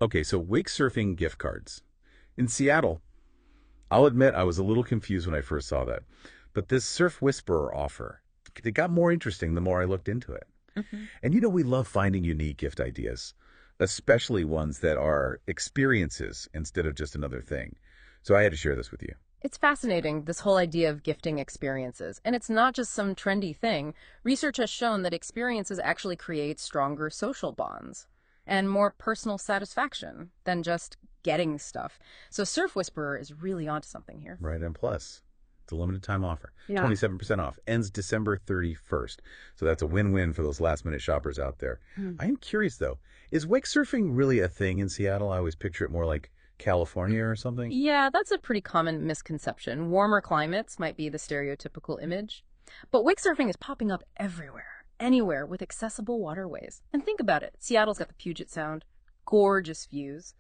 Okay, so wake surfing gift cards. In Seattle, I'll admit I was a little confused when I first saw that. But this SurfWhisperer offer, it got more interesting the more I looked into it. Hmm. And we love finding unique gift ideas, especially ones that are experiences instead of just another thing. So I had to share this with you. It's fascinating, this whole idea of gifting experiences. And it's not just some trendy thing. Research has shown that experiences actually create stronger social bonds and more personal satisfaction than just getting stuff. So Surf Whisperer is really onto something here. Right, and plus, it's a limited time offer. Yeah. 27% off. Ends December 31st. So that's a win-win for those last-minute shoppers out there. Hmm. I am curious, though. Is wake surfing really a thing in Seattle? I always picture it more like California or something. Yeah, that's a pretty common misconception. Warmer climates might be the stereotypical image. But wake surfing is popping up everywhere, anywhere with accessible waterways. And think about it. Seattle's got the Puget Sound, gorgeous views,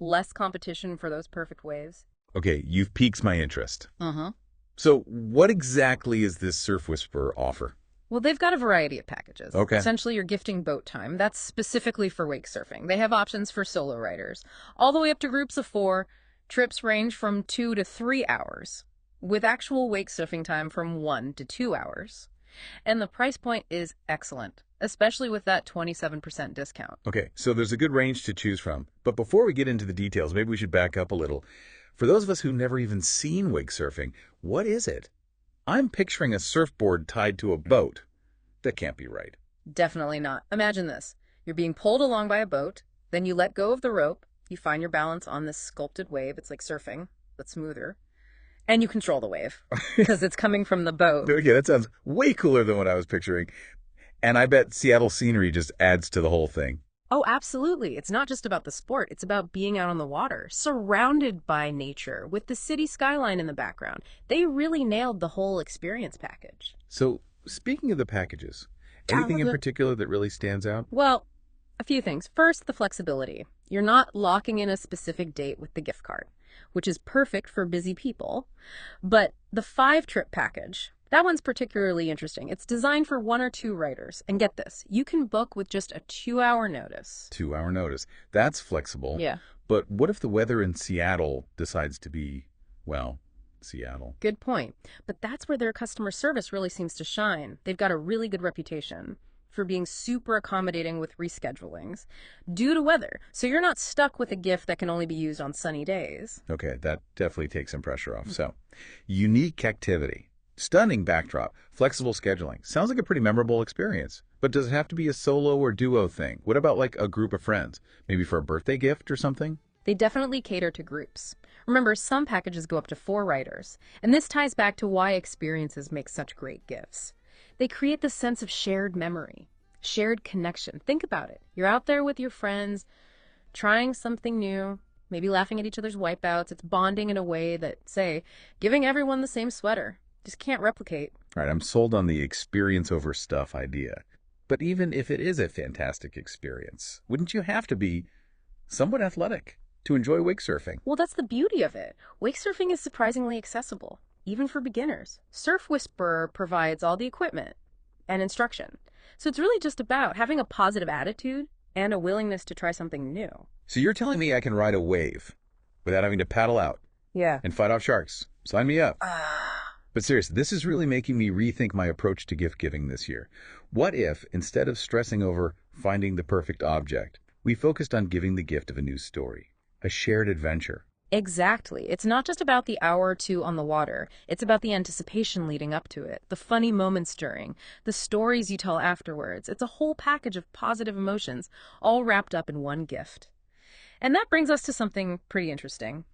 less competition for those perfect waves. Okay, you've piqued my interest. Uh-huh. So what exactly is this Surf Whisperer offer? Well, they've got a variety of packages. Okay. Essentially, you're gifting boat time. That's specifically for wake surfing. They have options for solo riders, all the way up to groups of 4. Trips range from 2 to 3 hours, with actual wake surfing time from 1 to 2 hours. And the price point is excellent, especially with that 27% discount. Okay, so there's a good range to choose from. But before we get into the details, maybe we should back up a little. For those of us who've never even seen wake surfing, what is it? I'm picturing a surfboard tied to a boat. That can't be right. Definitely not. Imagine this. You're being pulled along by a boat, then you let go of the rope, you find your balance on this sculpted wave. It's like surfing, but smoother. And you control the wave because it's coming from the boat. Okay, that sounds way cooler than what I was picturing. And I bet Seattle scenery just adds to the whole thing. Oh, absolutely. It's not just about the sport. It's about being out on the water, surrounded by nature, with the city skyline in the background. They really nailed the whole experience package. So, speaking of the packages, anything in particular that really stands out? Well, a few things. First, the flexibility. You're not locking in a specific date with the gift card, which is perfect for busy people. But the 5-trip package, that one's particularly interesting. It's designed for 1 or 2 riders. And get this, you can book with just a 2-hour notice. 2-hour notice. That's flexible. Yeah. But what if the weather in Seattle decides to be, well, Seattle? Good point. But that's where their customer service really seems to shine. They've got a really good reputation for being super accommodating with reschedulings due to weather. So you're not stuck with a gift that can only be used on sunny days. Okay, that definitely takes some pressure off. So, unique activity, stunning backdrop, flexible scheduling. Sounds like a pretty memorable experience. But does it have to be a solo or duo thing? What about like a group of friends? Maybe for a birthday gift or something? They definitely cater to groups. Remember, some packages go up to 4 riders. And this ties back to why experiences make such great gifts. They create this sense of shared memory, shared connection. Think about it. You're out there with your friends, trying something new, maybe laughing at each other's wipeouts. It's bonding in a way that, say, giving everyone the same sweater. Just can't replicate. All right, I'm sold on the experience over stuff idea. But even if it is a fantastic experience, wouldn't you have to be somewhat athletic to enjoy wake surfing? Well, that's the beauty of it. Wake surfing is surprisingly accessible, even for beginners. Surf Whisperer provides all the equipment and instruction. So it's really just about having a positive attitude and a willingness to try something new. So you're telling me I can ride a wave without having to paddle out Yeah. and fight off sharks? Sign me up. But seriously, this is really making me rethink my approach to gift giving this year. What if, instead of stressing over finding the perfect object, we focused on giving the gift of a new story, a shared adventure? Exactly. It's not just about the hour or 2 on the water. It's about the anticipation leading up to it, the funny moments during, the stories you tell afterwards. It's a whole package of positive emotions, all wrapped up in one gift. And that brings us to something pretty interesting.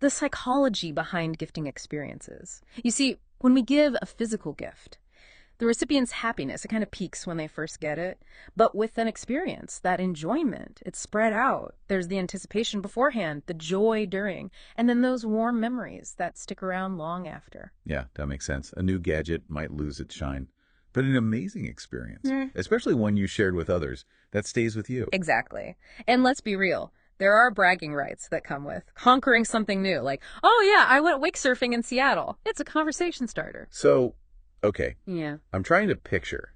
The psychology behind gifting experiences. You see, when we give a physical gift, the recipient's happiness, it kind of peaks when they first get it. But with an experience, that enjoyment, it's spread out. There's the anticipation beforehand, the joy during, and then those warm memories that stick around long after. Yeah, that makes sense. A new gadget might lose its shine, but an amazing experience, especially one you shared with others, that stays with you. Exactly. And let's be real. There are bragging rights that come with conquering something new. Like, oh yeah, I went wake surfing in Seattle. It's a conversation starter. So, okay, Yeah. I'm trying to picture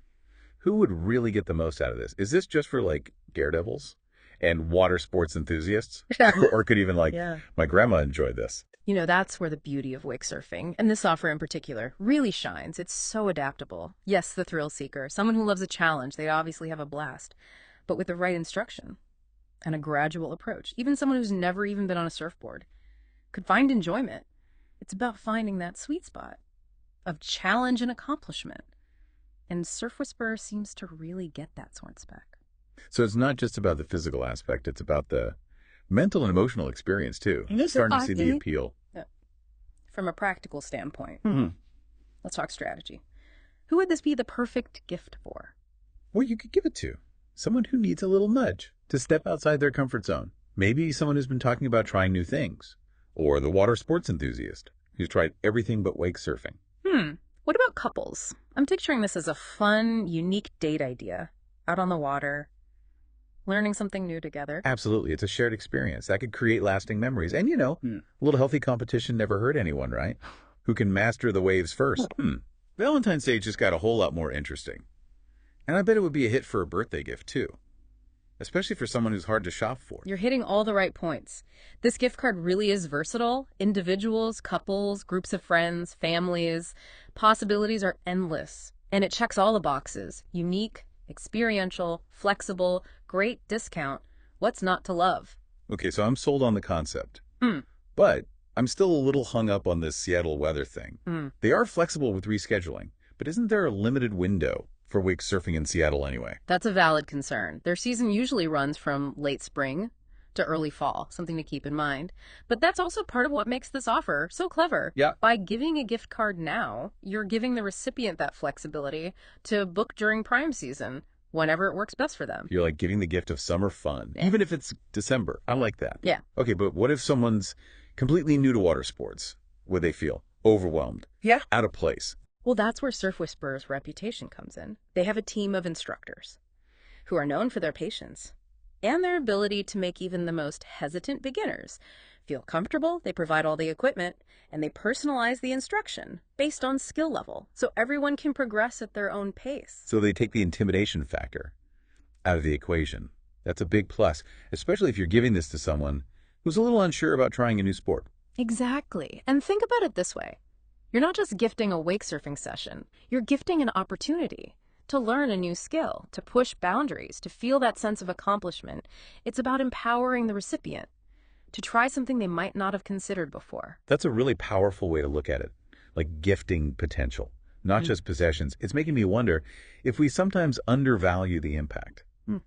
who would really get the most out of this. Is this just for like daredevils? and water sports enthusiasts. Yeah. Or could even Yeah. my grandma enjoy this. You know, that's where the beauty of wake surfing, and this offer in particular, really shines. It's so adaptable. Yes, the thrill seeker, someone who loves a challenge, they obviously have a blast. But with the right instruction and a gradual approach, even someone who's never even been on a surfboard could find enjoyment. It's about finding that sweet spot of challenge and accomplishment. And SurfWhisperer seems to really get that sort spec. So it's not just about the physical aspect, it's about the mental and emotional experience too. Starting to see the appeal. Yeah. From a practical standpoint, Mm-hmm. let's talk strategy. Who would this be the perfect gift for? Well, you could give it to someone who needs a little nudge to step outside their comfort zone. Maybe someone who's been talking about trying new things. Or the water sports enthusiast who's tried everything but wake surfing. What about couples? I'm picturing this as a fun, unique date idea. Out on the water, learning something new together. Absolutely. It's a shared experience that could create lasting memories. And, a little healthy competition never hurt anyone, right? Who can master the waves first? Valentine's Day just got a whole lot more interesting. And I bet it would be a hit for a birthday gift, too. Especially for someone who's hard to shop for. You're hitting all the right points. This gift card really is versatile. Individuals, couples, groups of friends, families. Possibilities are endless. And it checks all the boxes. Unique, experiential, flexible, great discount. What's not to love? Okay, so I'm sold on the concept. But I'm still a little hung up on this Seattle weather thing. They are flexible with rescheduling, but isn't there a limited window for wake surfing in Seattle anyway? That's a valid concern. Their season usually runs from late spring to early fall, something to keep in mind. But that's also part of what makes this offer so clever. Yeah. By giving a gift card now, you're giving the recipient that flexibility to book during prime season, whenever it works best for them. You're like giving the gift of summer fun, even if it's December. I like that. Yeah. Okay, but what if someone's completely new to water sports? Would they feel overwhelmed? Yeah. Out of place? Well, that's where SurfWhisperer's reputation comes in. They have a team of instructors who are known for their patience and their ability to make even the most hesitant beginners feel comfortable. They provide all the equipment, and they personalize the instruction based on skill level, so everyone can progress at their own pace. So they take the intimidation factor out of the equation. That's a big plus, especially if you're giving this to someone who's a little unsure about trying a new sport. Exactly. And think about it this way. You're not just gifting a wake surfing session. You're gifting an opportunity to learn a new skill, to push boundaries, to feel that sense of accomplishment. It's about empowering the recipient to try something they might not have considered before. That's a really powerful way to look at it, like gifting potential, not just possessions. It's making me wonder if we sometimes undervalue the impact of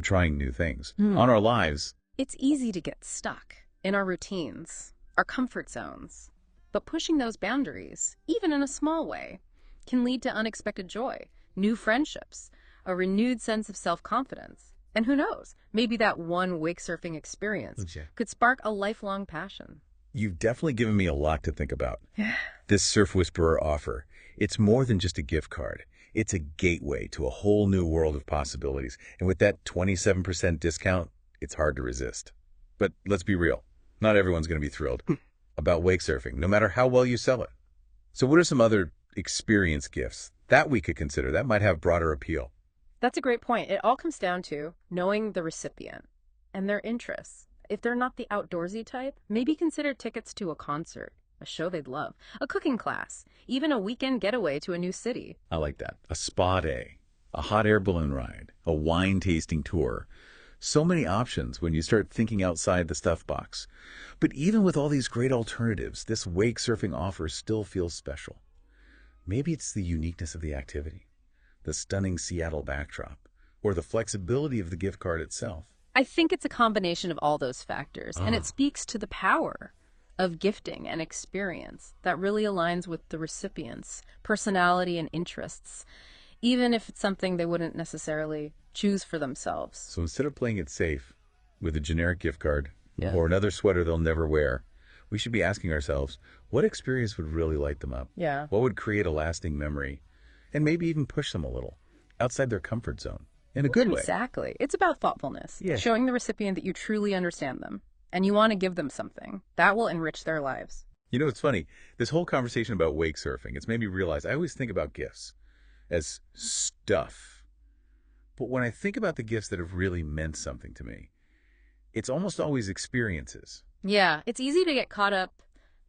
trying new things on our lives. It's easy to get stuck in our routines, our comfort zones. But pushing those boundaries, even in a small way, can lead to unexpected joy, new friendships, a renewed sense of self-confidence. And who knows, maybe that one wake surfing experience could spark a lifelong passion. You've definitely given me a lot to think about. This SurfWhisperer offer, it's more than just a gift card. It's a gateway to a whole new world of possibilities. And with that 27% discount, it's hard to resist. But let's be real, not everyone's going to be thrilled about wake surfing, no matter how well you sell it. So what are some other experience gifts that we could consider that might have broader appeal? That's a great point. It all comes down to knowing the recipient and their interests. If they're not the outdoorsy type, maybe consider tickets to a concert, a show they'd love, a cooking class, even a weekend getaway to a new city. I like that. A spa day, a hot air balloon ride, a wine tasting tour. So many options when you start thinking outside the stuff box. But even with all these great alternatives, this wake surfing offer still feels special. Maybe it's the uniqueness of the activity, the stunning Seattle backdrop, or the flexibility of the gift card itself. I think it's a combination of all those factors, and it speaks to the power of gifting and experience that really aligns with the recipient's personality and interests, even if it's something they wouldn't necessarily choose for themselves. So instead of playing it safe with a generic gift card or another sweater they'll never wear, we should be asking ourselves, what experience would really light them up? Yeah. What would create a lasting memory? And maybe even push them a little outside their comfort zone in a good way. Exactly. It's about thoughtfulness, Yeah. showing the recipient that you truly understand them and you want to give them something that will enrich their lives. You know, it's funny. This whole conversation about wake surfing, it's made me realize I always think about gifts as stuff. But when I think about the gifts that have really meant something to me, It's almost always experiences. Yeah, it's easy to get caught up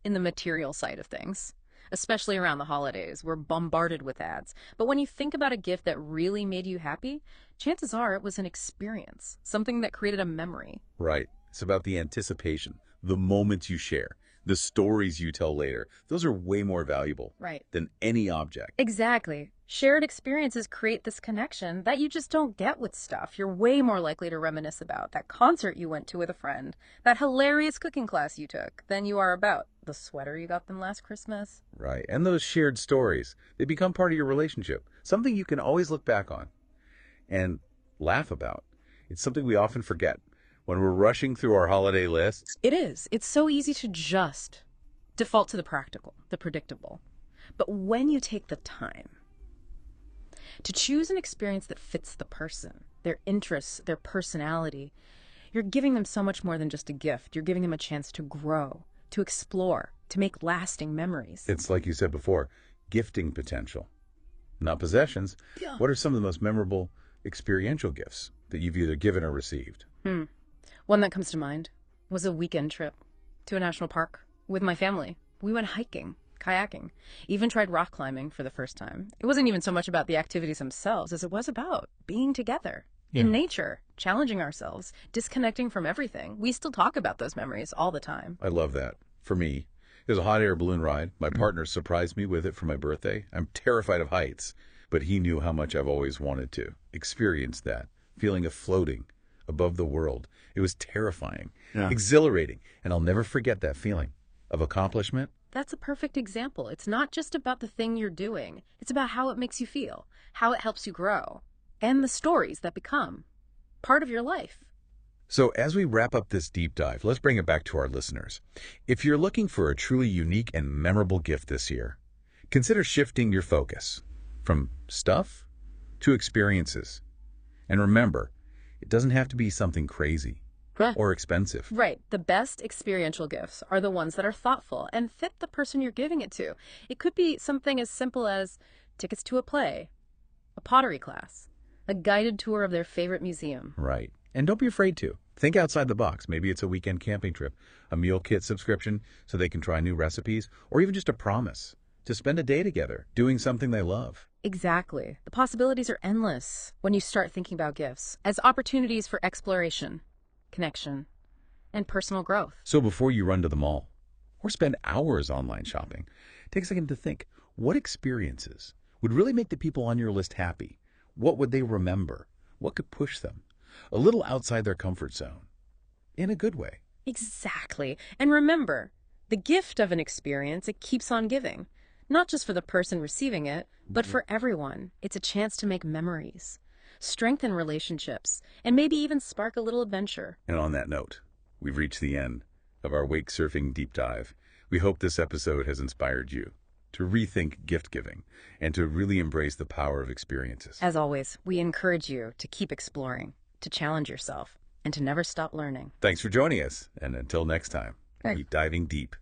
in the material side of things, especially around the holidays. We're bombarded with ads. But when you think about a gift that really made you happy, chances are it was an experience, something that created a memory. Right. It's about the anticipation, the moments you share, the stories you tell later. Those are way more valuable Right. than any object. Exactly. Shared experiences create this connection that you just don't get with stuff. You're way more likely to reminisce about that concert you went to with a friend, that hilarious cooking class you took, than you are about the sweater you got them last Christmas. Right. And those shared stories, they become part of your relationship, something you can always look back on and laugh about. It's something we often forget when we're rushing through our holiday lists. It is. It's so easy to just default to the practical, the predictable. But when you take the time to choose an experience that fits the person, their interests, their personality, you're giving them so much more than just a gift. You're giving them a chance to grow, to explore, to make lasting memories. It's like you said before, gifting potential, not possessions. Yeah. What are some of the most memorable experiential gifts that you've either given or received? One that comes to mind was a weekend trip to a national park with my family. We went hiking, kayaking, even tried rock climbing for the first time. It wasn't even so much about the activities themselves as it was about being together in nature, challenging ourselves, disconnecting from everything. We still talk about those memories all the time. I love that. For me, it was a hot air balloon ride. My partner surprised me with it for my birthday. I'm terrified of heights, but he knew how much I've always wanted to experience that feeling of floating above the world. It was terrifying, exhilarating, and I'll never forget that feeling of accomplishment. That's a perfect example. It's not just about the thing you're doing. It's about how it makes you feel, how it helps you grow, and the stories that become part of your life. So as we wrap up this deep dive, let's bring it back to our listeners. If you're looking for a truly unique and memorable gift this year, consider shifting your focus from stuff to experiences. And remember, it doesn't have to be something crazy or expensive. Right. The best experiential gifts are the ones that are thoughtful and fit the person you're giving it to. It could be something as simple as tickets to a play, a pottery class, a guided tour of their favorite museum. Right. And don't be afraid to. Think outside the box. Maybe it's a weekend camping trip, a meal kit subscription so they can try new recipes, or even just a promise to spend a day together doing something they love. Exactly. The possibilities are endless when you start thinking about gifts as opportunities for exploration, connection, and personal growth. So before you run to the mall or spend hours online shopping, take a second to think, what experiences would really make the people on your list happy? What would they remember? What could push them a little outside their comfort zone in a good way? Exactly. And remember, the gift of an experience, it keeps on giving. Not just for the person receiving it, but for everyone. It's a chance to make memories, strengthen relationships, and maybe even spark a little adventure. And on that note, we've reached the end of our wake surfing deep dive. We hope this episode has inspired you to rethink gift giving and to really embrace the power of experiences. As always, we encourage you to keep exploring, to challenge yourself, and to never stop learning. Thanks for joining us. And until next time, keep diving deep.